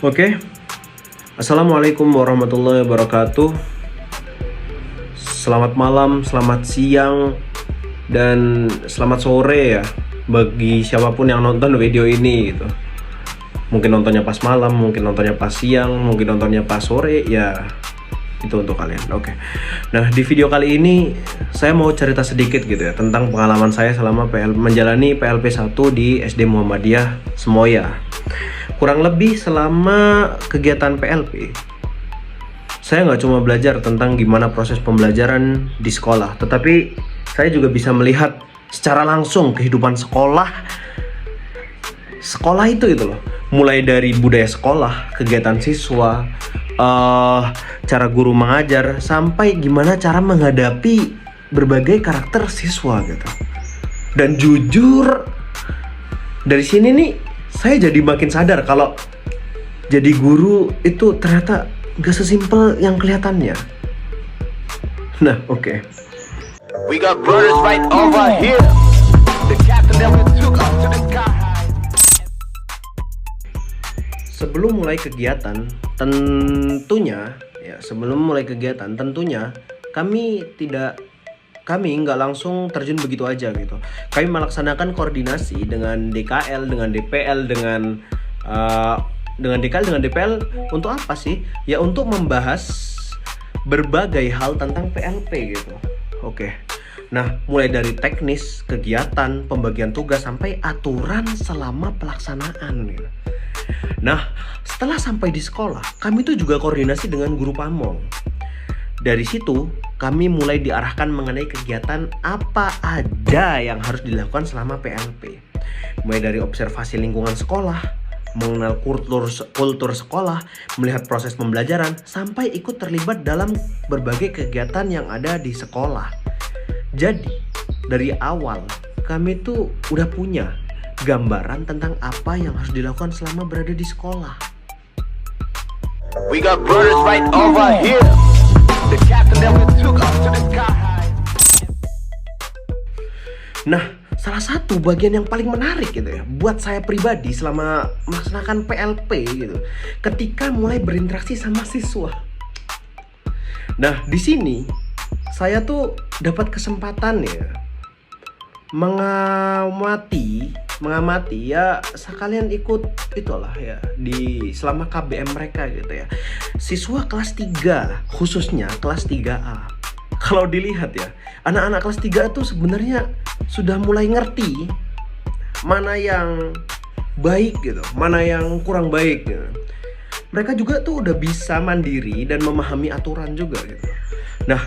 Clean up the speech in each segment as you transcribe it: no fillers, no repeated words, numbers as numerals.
Oke, Assalamualaikum warahmatullahi wabarakatuh. Selamat malam, selamat siang, dan selamat sore ya bagi siapapun yang nonton video ini gitu. Mungkin nontonnya pas malam, mungkin nontonnya pas siang, mungkin nontonnya pas sore, ya itu untuk kalian. Oke. Nah, di video kali ini saya mau cerita sedikit gitu ya tentang pengalaman saya selama menjalani PLP 1 di SD Muhammadiyah Semoya. Kurang lebih selama kegiatan PLP, saya nggak cuma belajar tentang gimana proses pembelajaran di sekolah, tetapi saya juga bisa melihat secara langsung kehidupan sekolah itu loh. Mulai dari budaya sekolah, kegiatan siswa, cara guru mengajar, sampai gimana cara menghadapi berbagai karakter siswa gitu. Dan jujur, dari sini nih saya jadi makin sadar kalau jadi guru itu ternyata gak sesimpel yang kelihatannya. Nah, oke. We got brothers right over here. The captain that we took up to the sky high. Sebelum mulai kegiatan, tentunya kami nggak langsung terjun begitu aja gitu. Kami melaksanakan koordinasi dengan DKL, dengan DPL, dengan DKL, dengan DPL untuk apa sih? Ya untuk membahas berbagai hal tentang PLP gitu. Oke. Nah, mulai dari teknis, kegiatan, pembagian tugas, sampai aturan selama pelaksanaan gitu. Nah, setelah sampai di sekolah, kami tuh juga koordinasi dengan guru pamong. Dari situ, kami mulai diarahkan mengenai kegiatan apa aja yang harus dilakukan selama PLP. Mulai dari observasi lingkungan sekolah, mengenal kultur sekolah, melihat proses pembelajaran, sampai ikut terlibat dalam berbagai kegiatan yang ada di sekolah. Jadi, dari awal, kami tuh udah punya gambaran tentang apa yang harus dilakukan selama berada di sekolah. We got brothers right over here. The captain that we took up to the sky high. Nah, salah satu bagian yang paling menarik gitu ya buat saya pribadi selama melaksanakan PLP gitu, ketika mulai berinteraksi sama siswa. Nah, di sini saya tuh dapat kesempatan ya mengamati ya, sekalian ikut itulah ya di selama KBM mereka gitu ya. Siswa kelas 3, khususnya kelas 3A. Kalau dilihat ya, anak-anak kelas 3 tuh sebenarnya sudah mulai ngerti mana yang baik gitu, mana yang kurang baik gitu. Mereka juga tuh udah bisa mandiri dan memahami aturan juga gitu. Nah,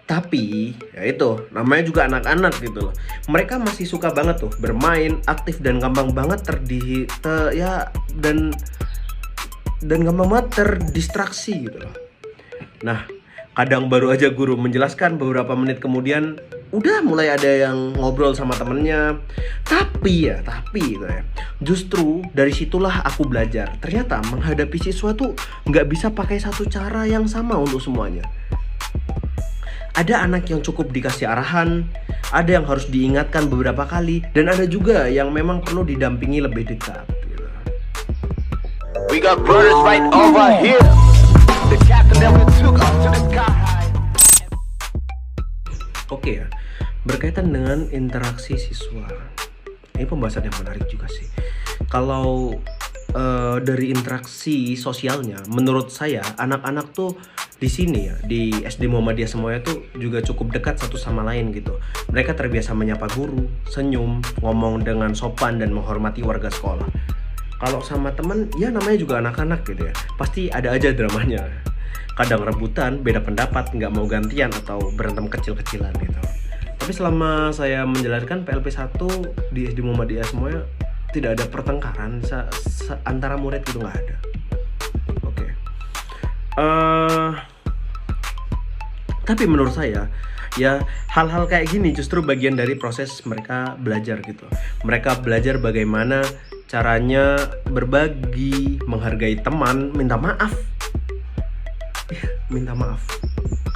tapi ya itu namanya juga anak-anak gitu loh. Mereka masih suka banget tuh bermain, aktif, dan gampang banget dan gampang banget terdistraksi gitu loh. Nah, kadang baru aja guru menjelaskan, beberapa menit kemudian udah mulai ada yang ngobrol sama temennya. Tapi gitu ya, justru dari situlah aku belajar. Ternyata menghadapi siswa tuh nggak bisa pakai satu cara yang sama untuk semuanya. Ada anak yang cukup dikasih arahan, ada yang harus diingatkan beberapa kali, dan ada juga yang memang perlu didampingi lebih dekat gitu. We got brothers right over here. The captain that we took up to the sky high. Oke ya, berkaitan dengan interaksi siswa, ini pembahasan yang menarik juga sih. Kalau dari interaksi sosialnya, menurut saya anak-anak tuh di sini ya, di SD Muhammadiyah Semoya tuh juga cukup dekat satu sama lain gitu. Mereka terbiasa menyapa guru, senyum, ngomong dengan sopan, dan menghormati warga sekolah. Kalau sama temen, ya namanya juga anak-anak gitu ya, pasti ada aja dramanya. Kadang rebutan, beda pendapat, nggak mau gantian, atau berantem kecil-kecilan gitu. Tapi selama saya menjalankan PLP 1 di SD Muhammadiyah Semoya, tidak ada pertengkaran antara murid gitu, nggak ada. Oke. Tapi menurut saya ya, hal-hal kayak gini justru bagian dari proses mereka belajar gitu. Mereka belajar bagaimana caranya berbagi, menghargai teman, minta maaf. Minta maaf.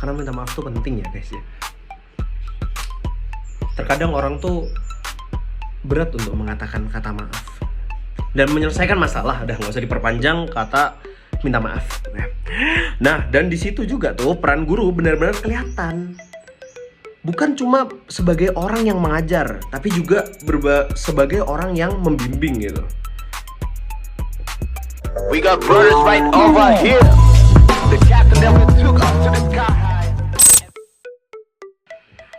Karena minta maaf tuh penting ya guys ya. Terkadang orang tuh berat untuk mengatakan kata maaf. dan menyelesaikan masalah. Udah nggak usah diperpanjang kata minta maaf. Nah, dan di situ juga tuh peran guru benar-benar kelihatan. Bukan cuma sebagai orang yang mengajar, tapi juga sebagai orang yang membimbing gitu. We got brothers right over here. The captain that we took up to the sky high.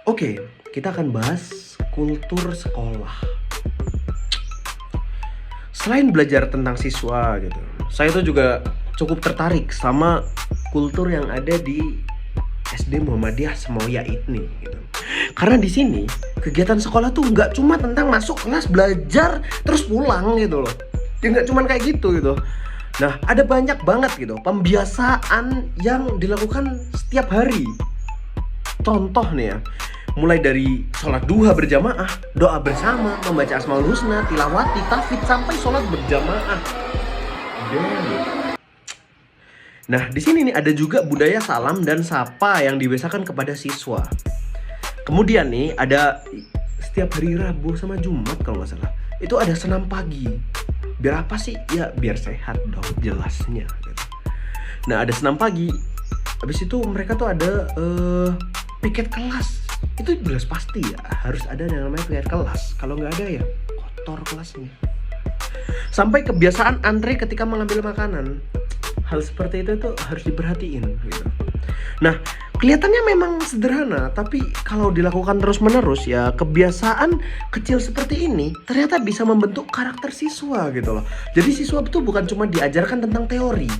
Oke, kita akan bahas kultur sekolah. Selain belajar tentang siswa gitu, saya tuh juga cukup tertarik sama kultur yang ada di SD Muhammadiyah Semoya ini gitu. Karena di sini kegiatan sekolah tuh nggak cuma tentang masuk kelas belajar terus pulang gitu loh. Ya nggak cuma kayak gitu. Nah, ada banyak banget gitu pembiasaan yang dilakukan setiap hari. Contoh nih ya, mulai dari sholat duha berjamaah, doa bersama, membaca Asmaul Husna, tilawati, tahfidz, sampai sholat berjamaah. Damn. Nah, di sini nih ada juga budaya salam dan sapa yang dibiasakan kepada siswa. Kemudian nih ada setiap hari Rabu sama Jumat kalau nggak salah, itu ada senam pagi. Biar apa sih? Ya biar sehat dong jelasnya gitu. Nah, ada senam pagi. Habis itu mereka tuh ada piket kelas. Itu jelas pasti ya harus ada yang namanya piket kelas. Kalau nggak ada ya kotor kelasnya. Sampai kebiasaan antre ketika mengambil makanan. Hal seperti itu tuh harus diperhatiin gitu. Nah, kelihatannya memang sederhana, tapi kalau dilakukan terus-menerus ya kebiasaan kecil seperti ini ternyata bisa membentuk karakter siswa gitu loh. Jadi siswa itu bukan cuma diajarkan tentang teori,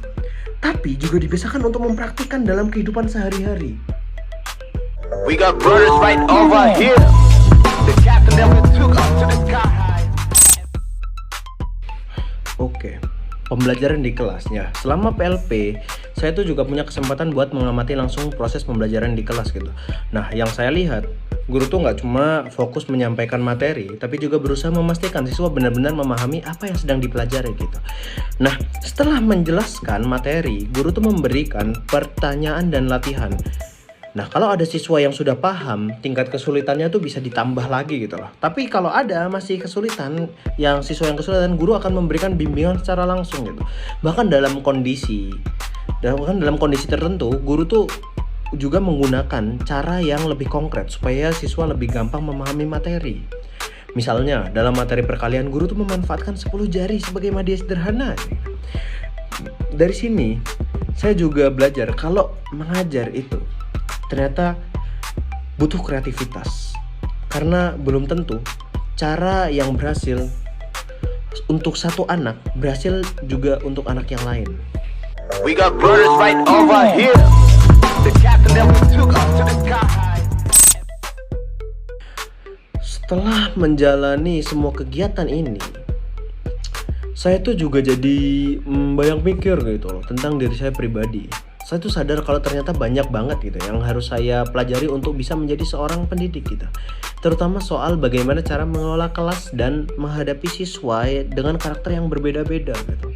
tapi juga dibiasakan untuk mempraktikkan dalam kehidupan sehari-hari. We got brothers right over here. The captain that we took up to the sky high. Oke, pembelajaran di kelasnya. Selama PLP, saya tuh juga punya kesempatan buat mengamati langsung proses pembelajaran di kelas gitu. Nah, yang saya lihat, guru tuh nggak cuma fokus menyampaikan materi, tapi juga berusaha memastikan siswa benar-benar memahami apa yang sedang dipelajari gitu. Nah, setelah menjelaskan materi, guru tuh memberikan pertanyaan dan latihan. Nah, kalau ada siswa yang sudah paham, tingkat kesulitannya tuh bisa ditambah lagi gitu loh. Tapi kalau ada masih kesulitan, siswa yang kesulitan, guru akan memberikan bimbingan secara langsung gitu. Bahkan dalam kondisi tertentu, guru tuh juga menggunakan cara yang lebih konkret supaya siswa lebih gampang memahami materi. Misalnya, dalam materi perkalian, guru tuh memanfaatkan 10 jari sebagai media sederhana. Dari sini, saya juga belajar kalau mengajar itu ternyata butuh kreativitas, karena belum tentu cara yang berhasil untuk satu anak berhasil juga untuk anak yang lain. We got brothers right over here. The captain that we took up to the sky high. Setelah menjalani semua kegiatan ini, saya tuh juga jadi banyak mikir gitu loh tentang diri saya pribadi. Saya tuh sadar kalau ternyata banyak banget gitu yang harus saya pelajari untuk bisa menjadi seorang pendidik gitu. Terutama soal bagaimana cara mengelola kelas dan menghadapi siswa dengan karakter yang berbeda-beda gitu.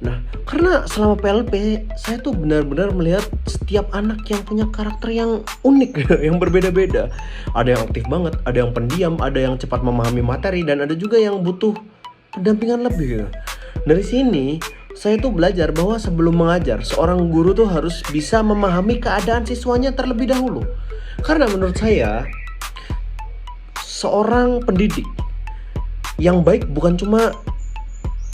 Nah, karena selama PLP saya tuh benar-benar melihat setiap anak yang punya karakter yang unik, yang berbeda-beda. Ada yang aktif banget, ada yang pendiam, ada yang cepat memahami materi, dan ada juga yang butuh pendampingan lebih gitu. Dari sini saya tuh belajar bahwa sebelum mengajar, seorang guru tuh harus bisa memahami keadaan siswanya terlebih dahulu. Karena menurut saya, seorang pendidik yang baik bukan cuma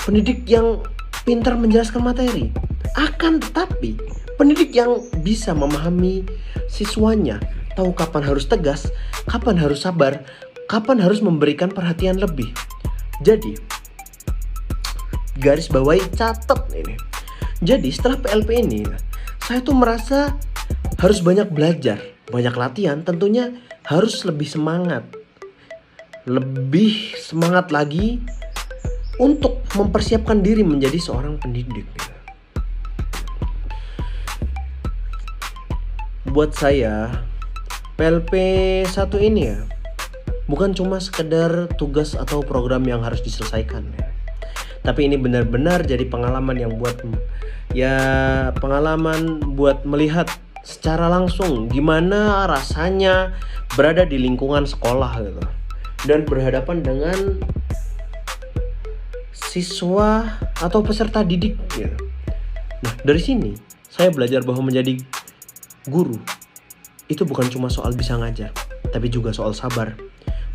pendidik yang pintar menjelaskan materi, akan tetapi pendidik yang bisa memahami siswanya, tahu kapan harus tegas, kapan harus sabar, kapan harus memberikan perhatian lebih. Jadi, garis bawahi, catat ini. Jadi setelah PLP ini, saya tuh merasa harus banyak belajar, banyak latihan, tentunya harus lebih semangat lagi untuk mempersiapkan diri menjadi seorang pendidik. Buat saya, PLP 1 ini ya bukan cuma sekedar tugas atau program yang harus diselesaikan ya. Tapi ini benar-benar jadi pengalaman buat melihat secara langsung gimana rasanya berada di lingkungan sekolah gitu. Dan berhadapan dengan siswa atau peserta didik gitu. Nah, dari sini saya belajar bahwa menjadi guru itu bukan cuma soal bisa ngajar, tapi juga soal sabar,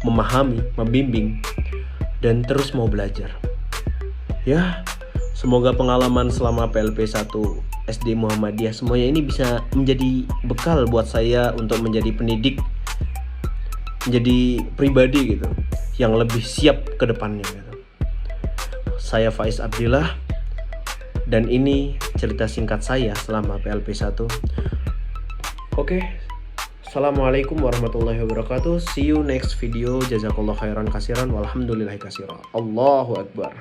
memahami, membimbing, dan terus mau belajar. Ya, semoga pengalaman selama PLP 1 SD Muhammadiyah semuanya ini bisa menjadi bekal buat saya untuk menjadi pendidik, menjadi pribadi gitu, yang lebih siap ke depannya gitu. Saya Faiz Abdillah, dan ini cerita singkat saya selama PLP 1. Oke, Assalamualaikum warahmatullahi wabarakatuh. See you next video. Jazakallah khairan kasiran. Walhamdulillahi kasiran. Allahu Akbar.